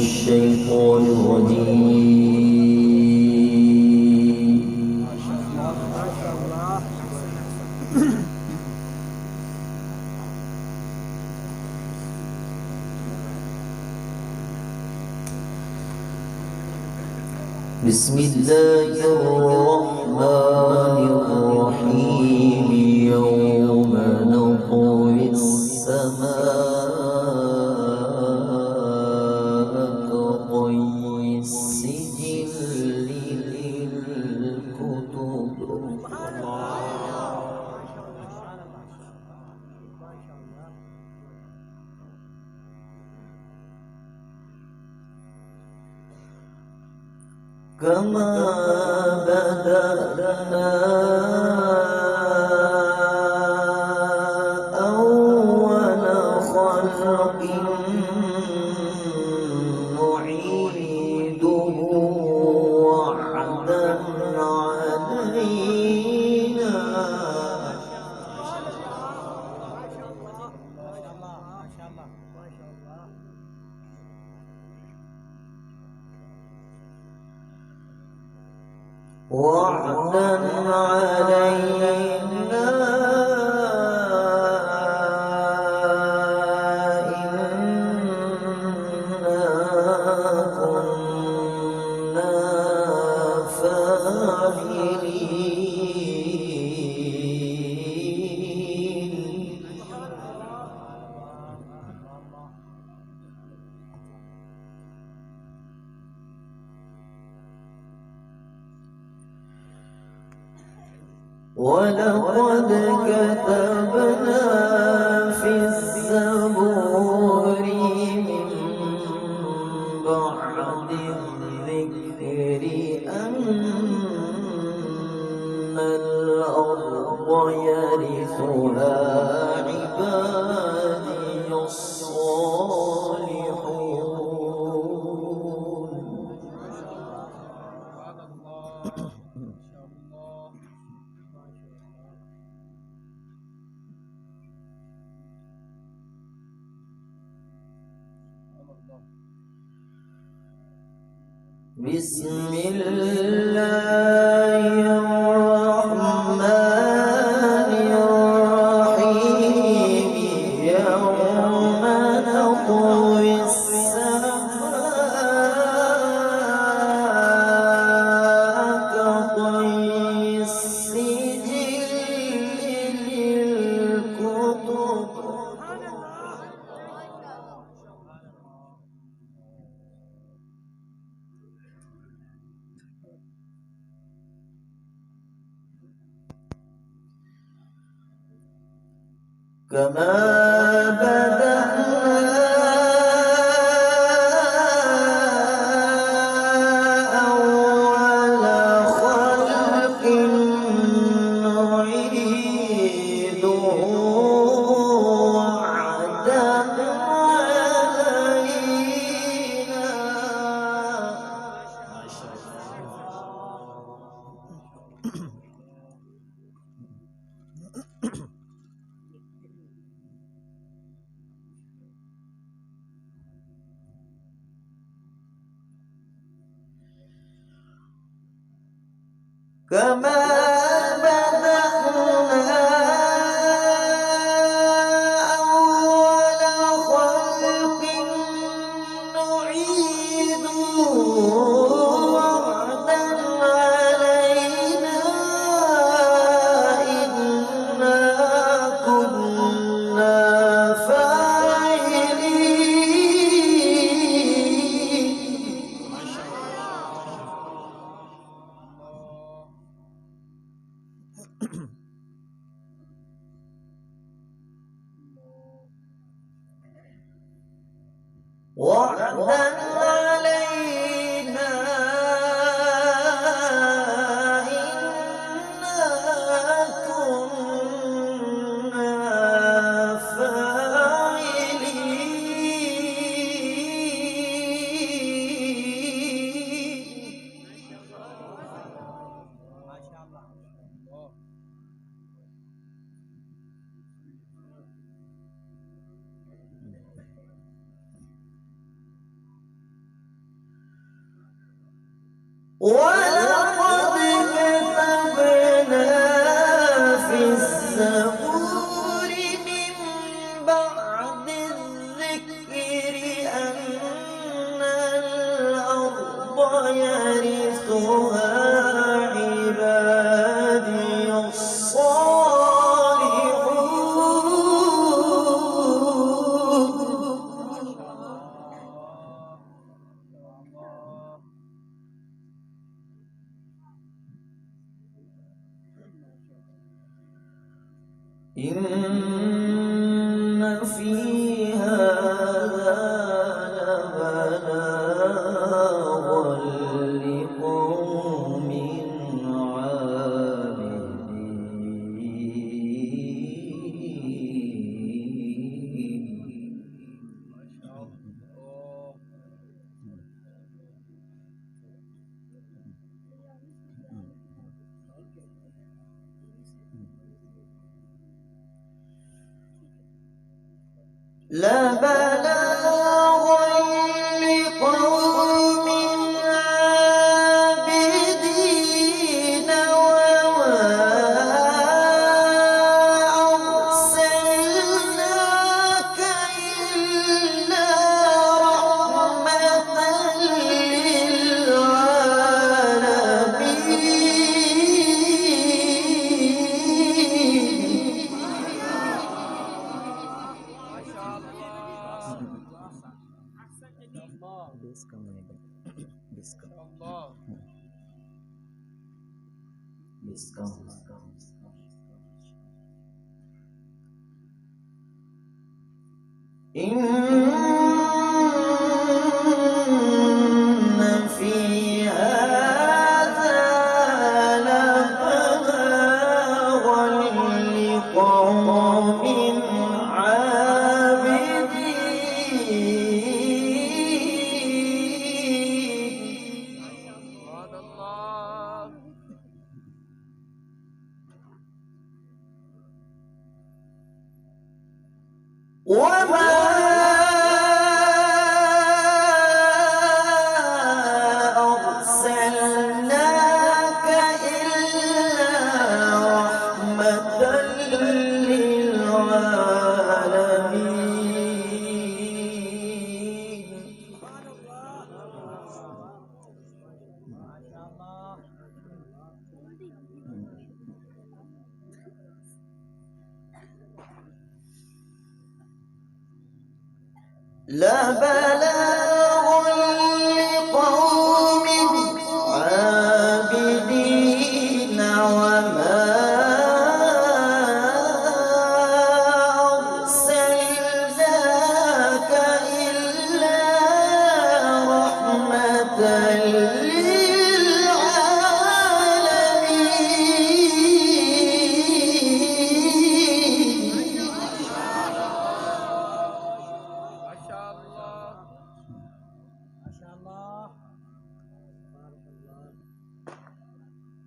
الشيطان الرجيم. بسم الله الرحمن الرحيم. يوم نطوي السماء كطي السجل للكتب. كما بدأنا أول خلق نعيده وعدا علينا. وعدا علينا إنا كنا فاعلين. ولقد كتبنا في الزبور من بعد الذكر أن الأرض يرثها عبادي الصالحون. بسم الله الرحمن الرحيم. يوم نطوي السماء كطي السجل للكتب. كما بدأنا أول خلق نعيده وعدا علينا. كما بدأنا أول خلق نعيده وعدا علينا إنا كنا فاعلين. وعدا علينا إنا كنا ولقد كتبنا في الزبور من بعد الذكر أن الأرض يرثها عبادي إن في هذا لبلاغا لقوم عابدين. لبلاغا لقوم عابدين وما أرسلناك إلا رحمة للعالمين. إن في هذا لبلاغا لقوم وما أرسلناك إلا رحمة للعالمين. لبلاغ لقوم عابدين وما أرسلناك إلا رحمة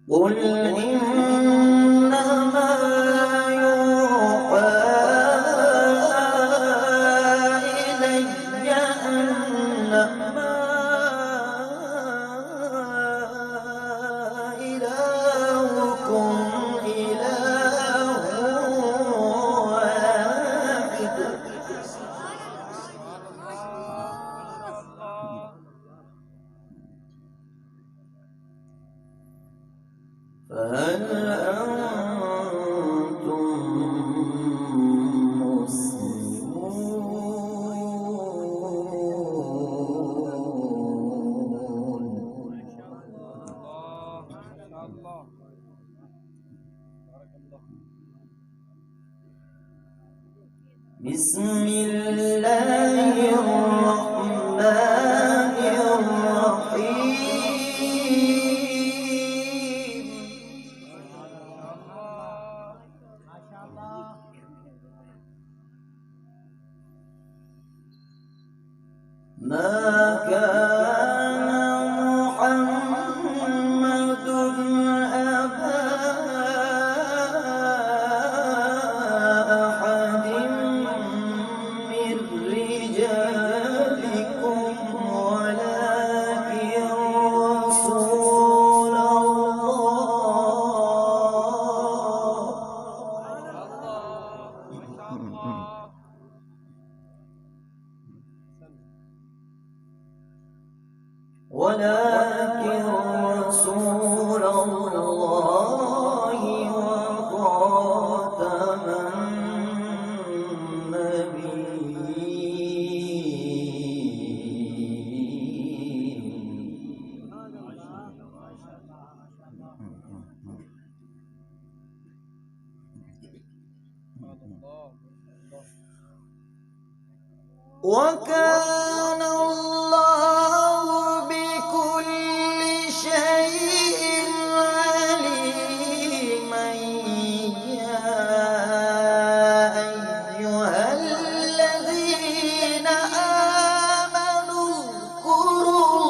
قل إنما يوحى إلي أنما إلهكم إله واحد. فهل أنتم مسلمون؟ بسم الله الرحمن الرحيم. ولكن رسول الله وخاتم وكان الله بكل شيء عليما يا أيها الذين آمنوا اذكروا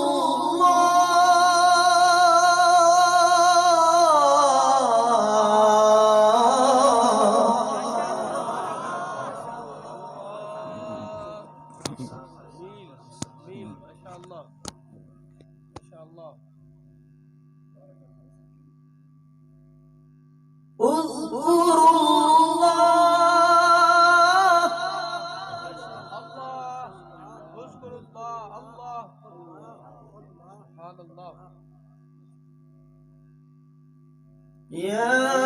يا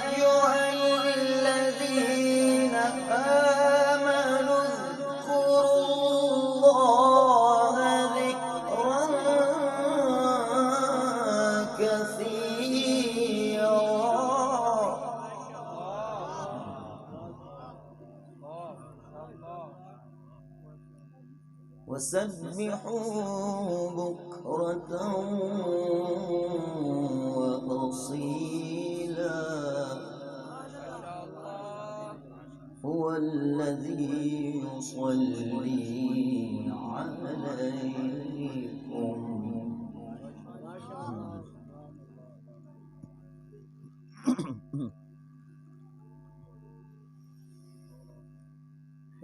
أيها الذين آمنوا اذكروا الله ذكرا كثيرا وسبحوه بكرة وأصيلا هو الذي يصلي عليكم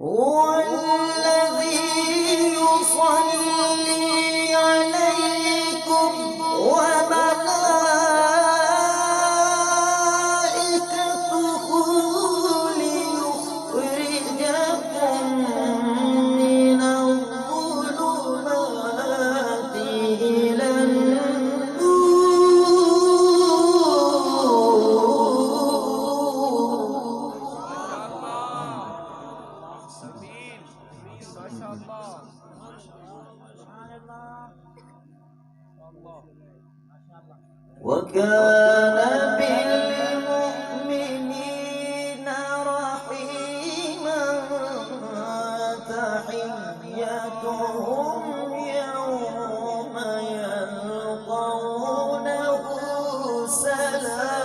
هو الذي يصلي عليكم وملائكته ليخرجكم من الظلمات إلى وكان بالمؤمنين رحيما تحيتهم يوم يلقونه سلام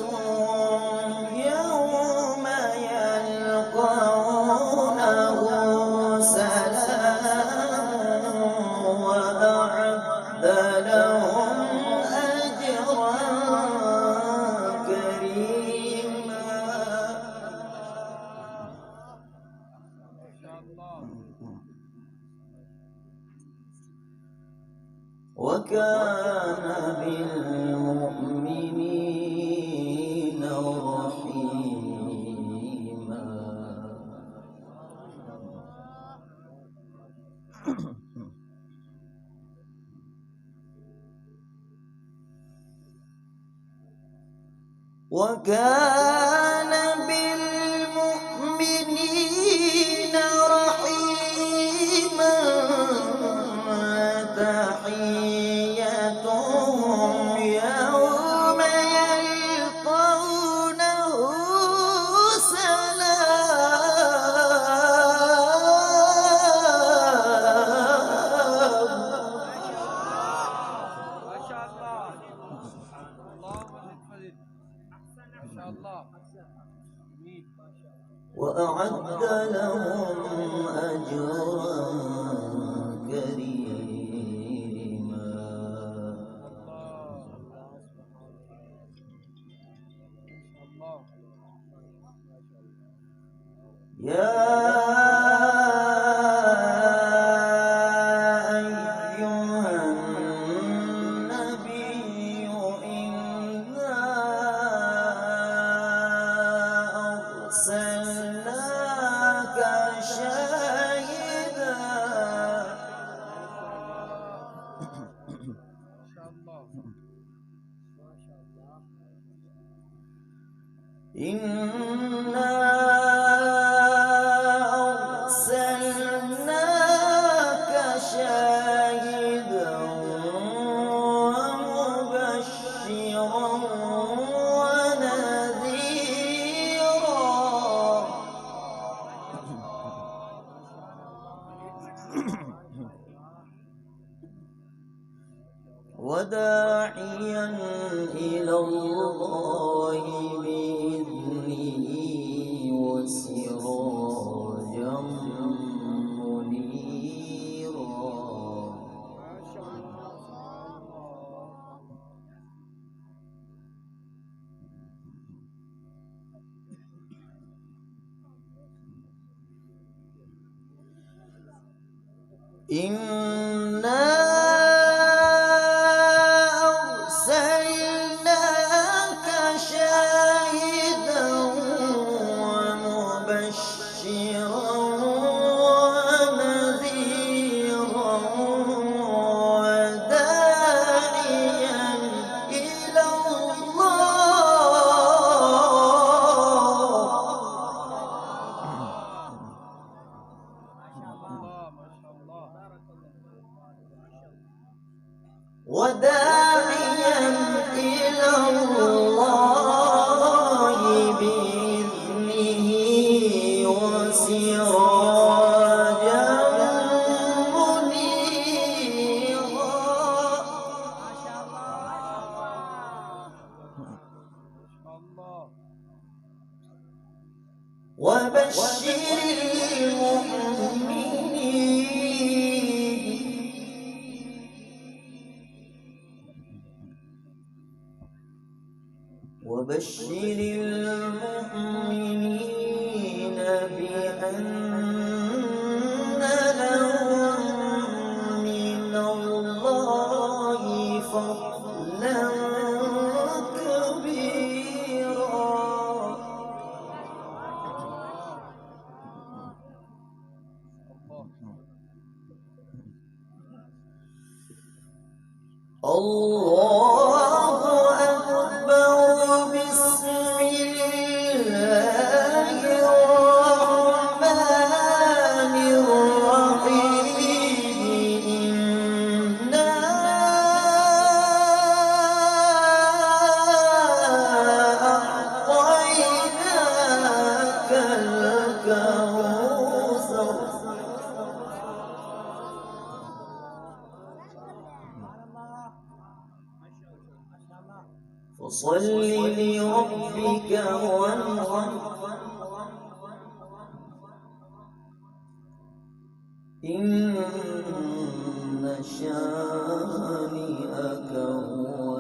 تحيتهم يوم يلقونه سلام وأعد لهم أجرا كريما وكان بالمؤمنين رحيما وكان بالمؤمنين رحيما تحيتهم يوم يلقونه وأعد لهم أجرا كريما يا إنا أرسلناك شاهدا ومبشرا ونذيرا وداعيا إلى الله بإذنه وسراجا منيرا. إنا أرسلناك شاهدا ومبشرا ونذيرا وداعيا إلى الله بإذنه وسراجا منيرا. وبشر المؤمنين بأن لهم من الله فضلا كبيرا. الله أكبر. بسم الله الرحمن الرحيم. إنا أعطيناك الكوثر فصل لربك وانحر. إن شانئك هو